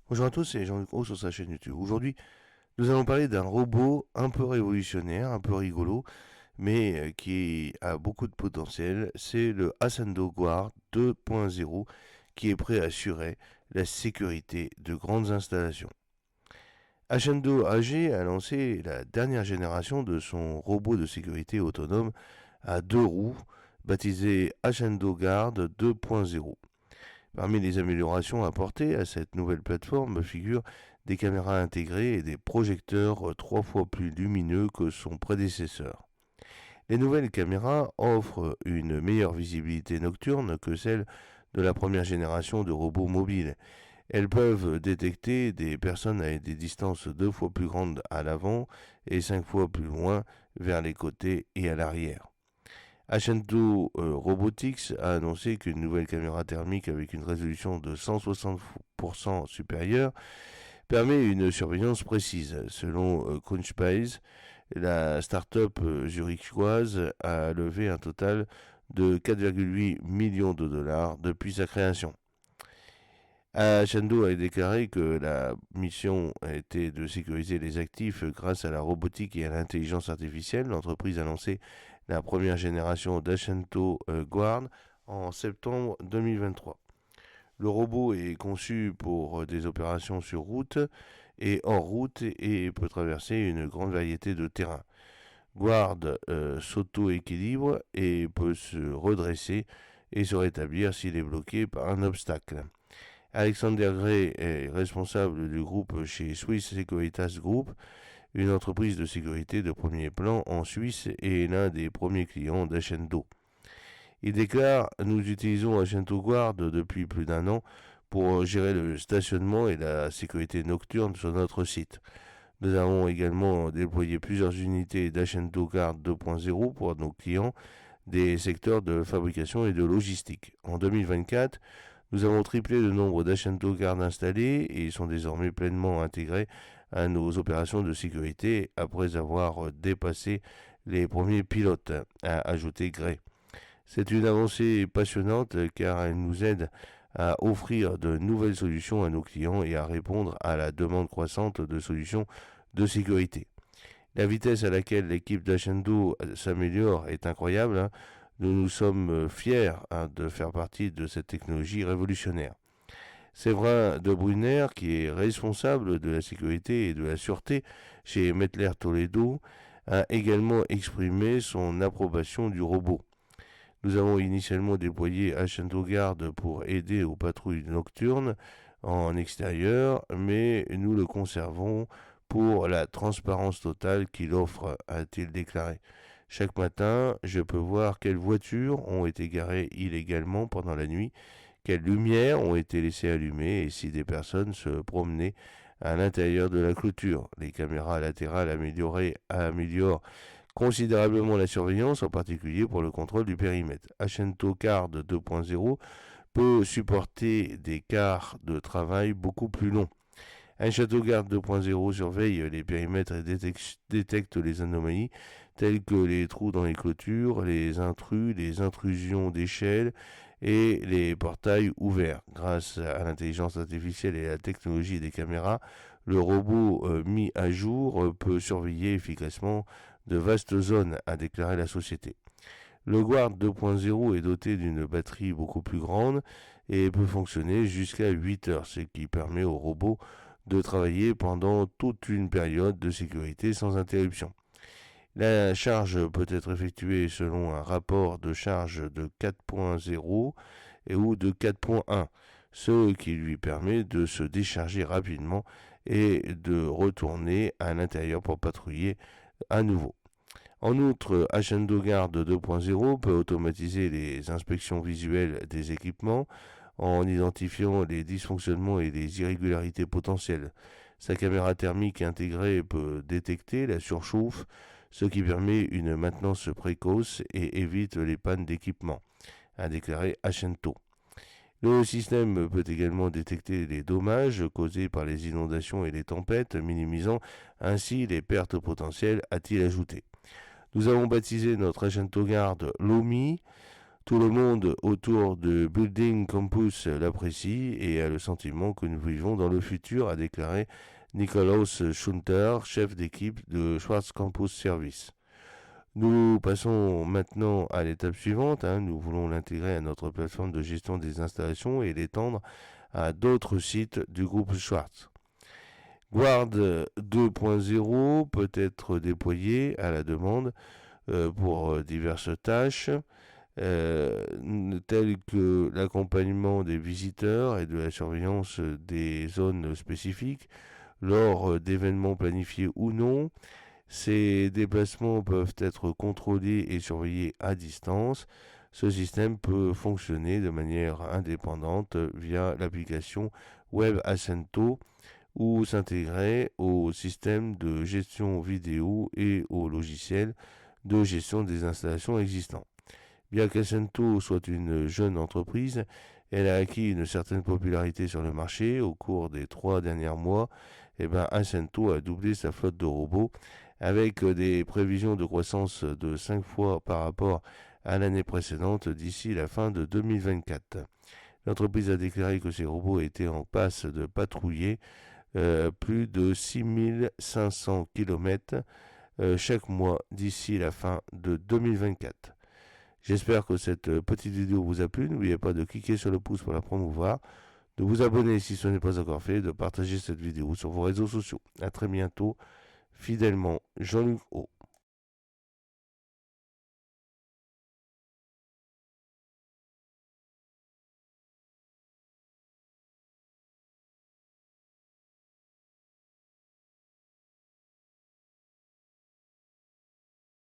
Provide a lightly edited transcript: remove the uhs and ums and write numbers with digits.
Bonjour à tous, c'est Jean-Luc Roux sur sa chaîne YouTube. Aujourd'hui, nous allons parler d'un robot un peu révolutionnaire, un peu rigolo, mais qui a beaucoup de potentiel. C'est le Ascendo Guard 2.0 qui est prêt à assurer la sécurité de grandes installations. Ascendo AG a lancé la dernière génération de son robot de sécurité autonome à deux roues, baptisé Ascendo Guard 2.0. Parmi les améliorations apportées à cette nouvelle plateforme figurent des caméras intégrées et des projecteurs 3 fois plus lumineux que son prédécesseur. Les nouvelles caméras offrent une meilleure visibilité nocturne que celle de la première génération de robots mobiles. Elles peuvent détecter des personnes à des distances 2 fois plus grandes à l'avant et 5 fois plus loin vers les côtés et à l'arrière. Ashento Robotics a annoncé qu'une nouvelle caméra thermique avec une résolution de 160% supérieure permet une surveillance précise. Selon Crunchbase, la start-up zurichoise a levé un total de 4,8 millions de dollars depuis sa création. Ashendo a déclaré que la mission était de sécuriser les actifs grâce à la robotique et à l'intelligence artificielle. L'entreprise a lancé la première génération d'Ashento Guard en septembre 2023. Le robot est conçu pour des opérations sur route et hors route et peut traverser une grande variété de terrains. Guard s'auto-équilibre et peut se redresser et se rétablir s'il est bloqué par un obstacle. Alexander Gray est responsable du groupe chez Swiss Securitas Group, une entreprise de sécurité de premier plan en Suisse et l'un des premiers clients d'Ashendo. Il déclare: Nous utilisons Ashendo Guard depuis plus d'un an pour gérer le stationnement et la sécurité nocturne sur notre site. Nous avons également déployé plusieurs unités d'Ashendo Guard 2.0 pour nos clients des secteurs de fabrication et de logistique. En 2024, nous avons triplé le nombre d'Ashendo Guard installés et ils sont désormais pleinement intégrés à nos opérations de sécurité après avoir dépassé les premiers pilotes, a ajouté Gray. C'est une avancée passionnante car elle nous aide à offrir de nouvelles solutions à nos clients et à répondre à la demande croissante de solutions de sécurité. La vitesse à laquelle l'équipe d'Ashendo s'améliore est incroyable. Nous nous sommes fiers de faire partie de cette technologie révolutionnaire. Séverin de Brunner, qui est responsable de la sécurité et de la sûreté chez Mettler Toledo, a également exprimé son approbation du robot. Nous avons initialement déployé Ashendo Guard pour aider aux patrouilles nocturnes en extérieur, mais nous le conservons pour la transparence totale qu'il offre, a-t-il déclaré. Chaque matin, je peux voir quelles voitures ont été garées illégalement pendant la nuit, quelles lumières ont été laissées allumées et si des personnes se promenaient à l'intérieur de la clôture. Les caméras latérales améliorent considérablement la surveillance, en particulier pour le contrôle du périmètre. Ashento Guard 2.0 peut supporter des quarts de travail beaucoup plus longs. Un château garde 2.0 surveille les périmètres et détecte les anomalies telles que les trous dans les clôtures, les intrus, les intrusions d'échelle et les portails ouverts. Grâce à l'intelligence artificielle et à la technologie des caméras, le robot mis à jour peut surveiller efficacement de vastes zones, a déclaré la société. Le Guard 2.0 est doté d'une batterie beaucoup plus grande et peut fonctionner jusqu'à 8 heures, ce qui permet au robot de travailler pendant toute une période de sécurité sans interruption. La charge peut être effectuée selon un rapport de charge de 4.0 ou de 4.1, ce qui lui permet de se décharger rapidement et de retourner à l'intérieur pour patrouiller à nouveau. En outre, Ashendo Guard 2.0 peut automatiser les inspections visuelles des équipements en identifiant les dysfonctionnements et les irrégularités potentielles. Sa caméra thermique intégrée peut détecter la surchauffe, ce qui permet une maintenance précoce et évite les pannes d'équipement, a déclaré Ashento. Le système peut également détecter les dommages causés par les inondations et les tempêtes, minimisant ainsi les pertes potentielles, a-t-il ajouté. Nous avons baptisé notre Ashento Guard Lomi. Tout le monde autour de Building Campus l'apprécie et a le sentiment que nous vivons dans le futur, a déclaré Nikolaus Schunter, chef d'équipe de Schwarz Campus Service. Nous passons maintenant à l'étape suivante. Nous voulons l'intégrer à notre plateforme de gestion des installations et l'étendre à d'autres sites du groupe Schwarz. Guard 2.0 peut être déployé à la demande pour diverses tâches, telles que l'accompagnement des visiteurs et de la surveillance des zones spécifiques lors d'événements planifiés ou non. Ces déplacements peuvent être contrôlés et surveillés à distance. Ce système peut fonctionner de manière indépendante via l'application Web Ascento ou s'intégrer au système de gestion vidéo et au logiciel de gestion des installations existants. Bien qu'Ascento soit une jeune entreprise, elle a acquis une certaine popularité sur le marché. Au cours des 3 derniers mois, Ascento a doublé sa flotte de robots avec des prévisions de croissance de 5 fois par rapport à l'année précédente d'ici la fin de 2024. L'entreprise a déclaré que ces robots étaient en passe de patrouiller plus de 6500 km chaque mois d'ici la fin de 2024. J'espère que cette petite vidéo vous a plu. N'oubliez pas de cliquer sur le pouce pour la promouvoir, de vous abonner si ce n'est pas encore fait, de partager cette vidéo sur vos réseaux sociaux. A très bientôt. Fidèlement, Jean-Luc O.